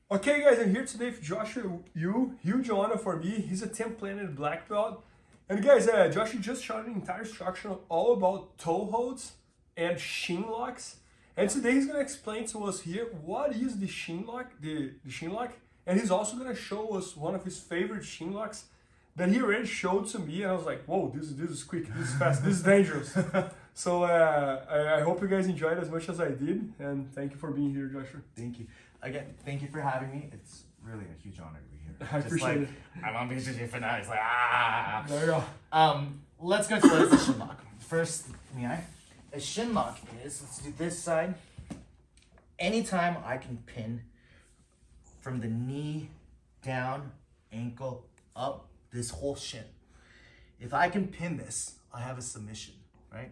Okay guys, I'm here today with Joshua Yu. Huge honor for me. He's a 10th planet black belt. And guys, Joshua just shot an entire instructional all about toe holds and shin locks. And today he's gonna explain to us here what is the shin lock, the shin lock. And he's also gonna show us one of his favorite shin locks that he already showed to me. And I was like, whoa, this is quick, this is fast, this is dangerous. So I hope you guys enjoyed as much as I did. And thank you for being here, Joshua. Thank you. Again, thank you for having me. It's really a huge honor to be here. I appreciate it. I'm on BJJ for now. It's like, ah. There you go. Let's go to the shin lock. First, a shin lock is, let's do this side. Anytime I can pin from the knee down, ankle, up, this whole shin. If I can pin this, I have a submission, right?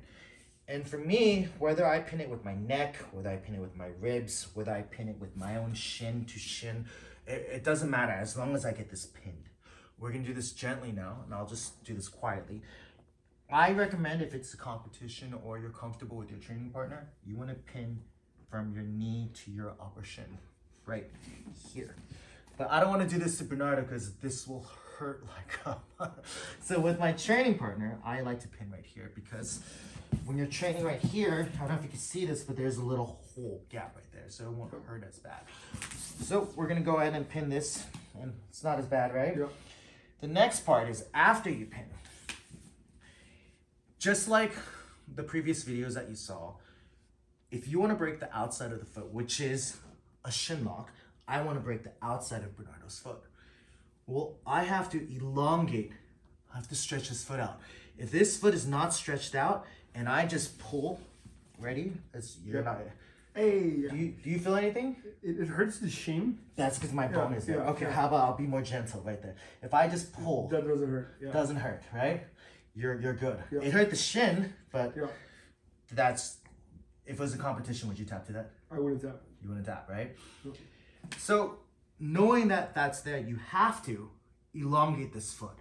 And for me, whether I pin it with my neck, whether I pin it with my ribs, whether I pin it with my own shin to shin, it doesn't matter as long as I get this pinned. We're gonna do this gently now, and I'll just do this quietly. I recommend if it's a competition or you're comfortable with your training partner, you wanna pin from your knee to your upper shin, right here. But I don't wanna do this to Bernardo because this will hurt like So with my training partner, I like to pin right here because when you're training right here, I don't know if you can see this, but there's a little hole gap right there, so it won't hurt as bad. So we're gonna go ahead and pin this, and it's not as bad, right? Yep. The next part is after you pin. Just like the previous videos that you saw, if you wanna break the outside of the foot, which is a shin lock, I wanna break the outside of Bernardo's foot. Well, I have to elongate, I have to stretch this foot out. If this foot is not stretched out and I just pull, ready? You're not. Hey. Do you feel anything? It hurts the shin. That's because my bone is there. Yeah, okay, yeah. how about I'll be more gentle right there. If I just pull, That doesn't hurt. Yeah. doesn't hurt, right? You're good. Yeah. It hurt the shin, but Yeah. that's, if it was a competition, would you tap to that? I wouldn't tap. You wouldn't tap, right? Okay. So knowing that that's there, you have to elongate this foot.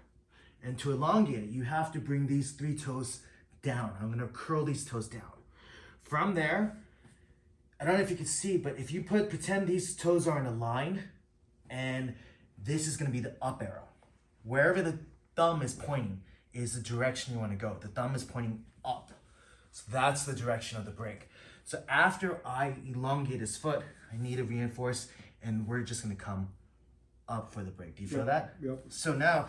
And to elongate it, you have to bring these 3 toes down. I'm gonna curl these toes down. From there, I don't know if you can see, but if you pretend these toes are in a line, and this is gonna be the up arrow. Wherever the thumb is pointing is the direction you wanna go. The thumb is pointing up. So that's the direction of the break. So after I elongate his foot, I need to reinforce, and we're just gonna come up for the break. Do you feel that? Yep. So now,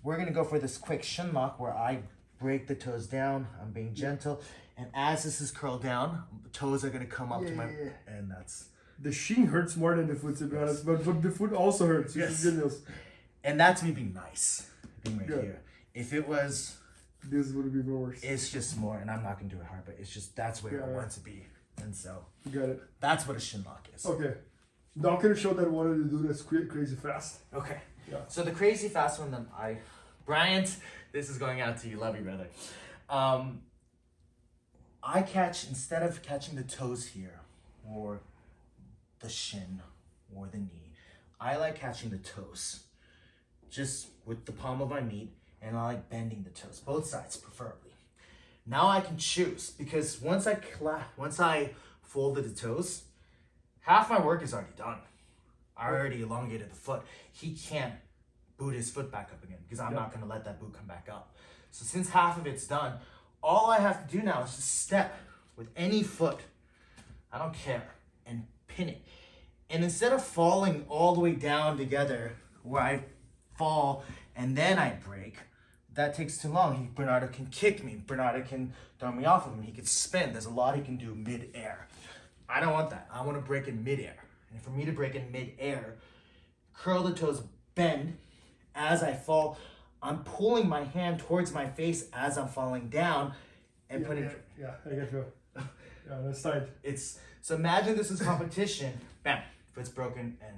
we're gonna go for this quick shin lock where I break the toes down, I'm being gentle, and as this is curled down, the toes are gonna come up to my, and that's. The shin hurts more than the foot, to be honest, but the foot also hurts, which is good news. And that's me being nice, being right Good. here. If it was, This would be worse. it's just more, and I'm not gonna do it hard, but it's just, that's where I want to be. And so, Got it. that's what a shin lock is. Okay. Now can you show that I wanted to do this crazy fast? Okay. Yeah. So the crazy fast one that Bryant, this is going out to you. Love you, brother. I catch, instead of catching the toes here, or the shin, or the knee, I like catching the toes. Just with the palm of my meat, and I like bending the toes, both sides preferably. Now I can choose, because once I folded the toes, half my work is already done. I already elongated the foot. He can't boot his foot back up again because I'm not gonna let that boot come back up. So since half of it's done, all I have to do now is just step with any foot, I don't care, and pin it. And instead of falling all the way down together where I fall and then I break, that takes too long. Bernardo can kick me. Bernardo can throw me off of him. He can spin. There's a lot he can do mid-air. I don't want that. I want to break in mid-air. And for me to break in mid-air, curl the toes, bend. As I fall, I'm pulling my hand towards my face as I'm falling down and putting... Yeah, I get you. Yeah, that's tight. So imagine this is competition. Bam, foot's broken and...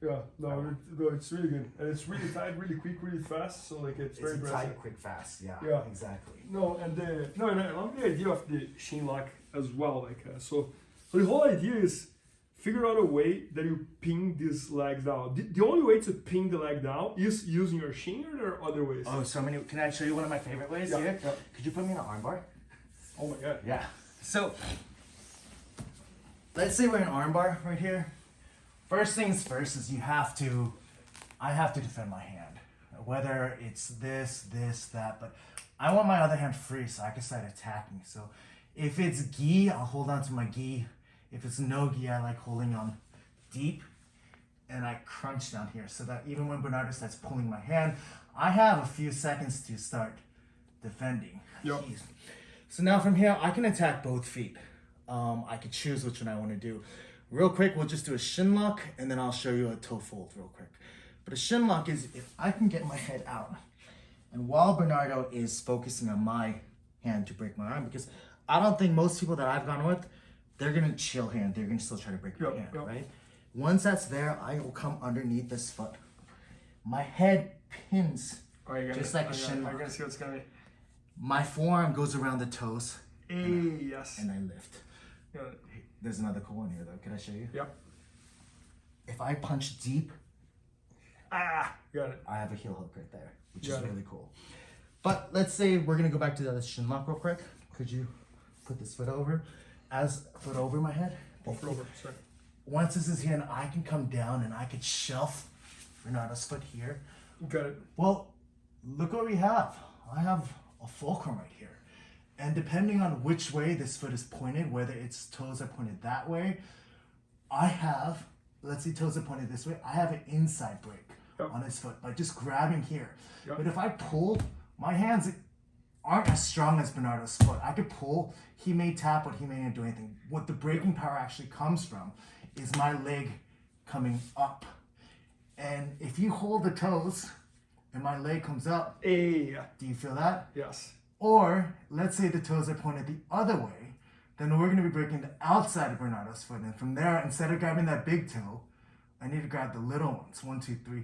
Yeah, no, it's really good. And it's really tight, really quick, really fast. So like it's very aggressive. Tight, quick, fast. Yeah, exactly. No, and I love the idea of the shin lock as well. Like so the whole idea is figure out a way that you pin these legs down. The only way to pin the leg down is using your shin, or there are other ways? Oh, so many. Can I show you one of my favorite ways here? Yeah. Could you put me in an armbar? Oh my god. Yeah. So let's say we're in armbar right here. First things first is I have to defend my hand. Whether it's this, that, but I want my other hand free so I can start attacking. So if it's gi, I'll hold on to my gi. If it's no gi, I like holding on deep and I crunch down here so that even when Bernardo starts pulling my hand, I have a few seconds to start defending. Yep. So now from here, I can attack both feet. I can choose which one I want to do. Real quick, we'll just do a shin lock and then I'll show you a toe fold real quick. But a shin lock is if I can get my head out and while Bernardo is focusing on my hand to break my arm, because I don't think most people that I've gone with, they're going to chill hand. They're going to still try to break my hand, right? Once that's there, I will come underneath this foot. My head pins just like a shin lock. I'm going to see what's going to be. My forearm goes around the toes. Yes. And I lift. There's another cool one here though. Can I show you? Yep. If I punch deep, got it. I have a heel hook right there, which is really cool. But let's say we're gonna go back to the other shin lock real quick. Could you put this foot over? Foot over my head. Foot over, sorry. Once this is here, and I can come down and I can shelf Bernardo's foot here. Got it. Well, look what we have. I have a fulcrum right here. And depending on which way this foot is pointed, whether its toes are pointed that way, I have, let's say toes are pointed this way, I have an inside break on his foot by just grabbing here. But if I pull, my hands aren't as strong as Bernardo's foot. I could pull, he may tap, but he may not do anything. What the breaking power actually comes from is my leg coming up. And if you hold the toes and my leg comes up, do you feel that? Yes. Or let's say the toes are pointed the other way, then we're going to be breaking the outside of Bernardo's foot. And from there, instead of grabbing that big toe, I need to grab the little ones. 1, 2, 3.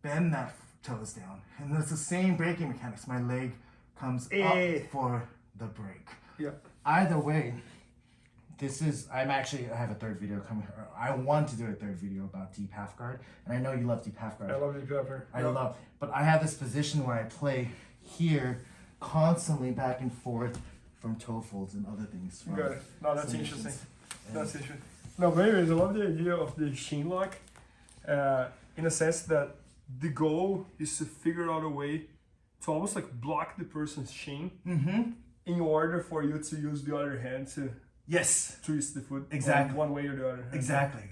Bend that toes down. And it's the same breaking mechanics. My leg comes up for the break. Yeah. Either way, I have a third video coming. I want to do a third video about deep half guard. And I know you love deep half guard. I love deep half guard. But I have this position where I play here constantly back and forth from toe folds and other things. Got it. No, that's interesting. That's interesting. No, but anyways, I love the idea of the shin lock in a sense that the goal is to figure out a way to almost like block the person's shin in order for you to use the other hand to twist the foot one way or the other. Exactly.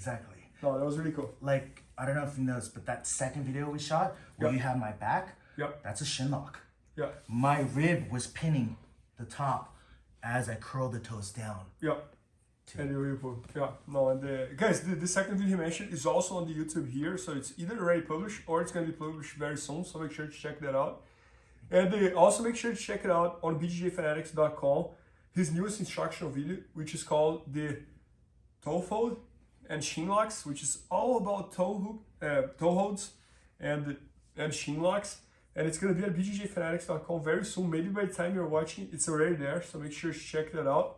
No, that was really cool. Like, I don't know if you noticed, but that second video we shot where you have my back, that's a shin lock. Yeah. My rib was pinning the top as I curled the toes down. Yeah. And you pull. Yeah. No, and guys, the second video you mentioned is also on the YouTube here, so it's either already published or it's going to be published very soon, so make sure to check that out. And also make sure to check it out on BJJFanatics.com, his newest instructional video, which is called the toe fold and shin locks, which is all about toe holds and shin locks. And it's going to be at BJJFanatics.com very soon. Maybe by the time you're watching, it's already there. So make sure to check that out.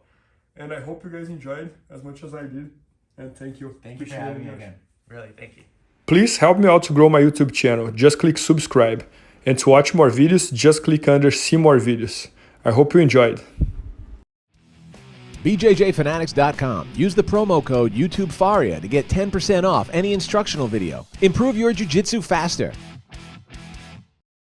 And I hope you guys enjoyed as much as I did. And thank you. Thank you for having me again. Really, thank you. Please help me out to grow my YouTube channel. Just click subscribe. And to watch more videos, just click under see more videos. I hope you enjoyed. BJJFanatics.com. Use the promo code YouTubeFaria to get 10% off any instructional video. Improve your jiu-jitsu faster.